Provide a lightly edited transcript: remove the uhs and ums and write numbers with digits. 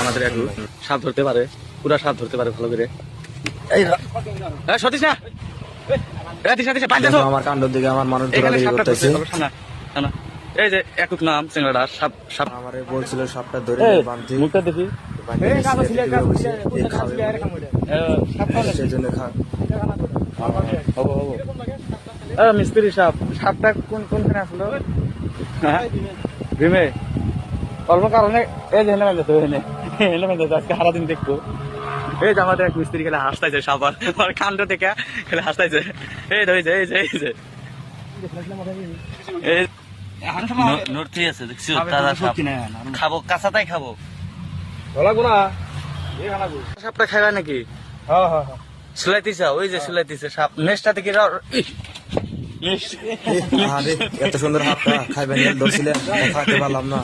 আমাদের একটু সাপ ধরতে পারে, পুরা সাপ ধরতে পারে ভালো করে। সতীশ না আমার কাণ্ডর দিকে আমার মানুষ দৌড়াদৌড়ি করতেছে। এই যে একুক নাম চিংড়াটা সাপ সাপ আমার বলছিল সাপটা ধরে বাঁধতে, মুখটা দেখি সেই জন্য মিস্ত্রি সাপ। সাপটা কোনখানে আসলো? ভীমে অল্প কারণে এই যে হেলে যেত আজকে সারাদিন দেখবো। এই যে আমাদের এক মিস্ত্রি খেলে হাসতাইছে সাপ, আর কাণ্ড থেকে খেলে হাসতাইছে। এই ধরেছে এই যে এই যে নড়তেই আছে দেখছি তাজা সাপ। খাবো কাঁচাটাই খাবো। সাপটা খাইবা নাকি? সুলাইতিছা ওই যে সুলাইতিছে সাপ নেশটা থেকে এত সুন্দর হাতটা খাইবেন ধরছিলেন, খাইতে পারলাম না।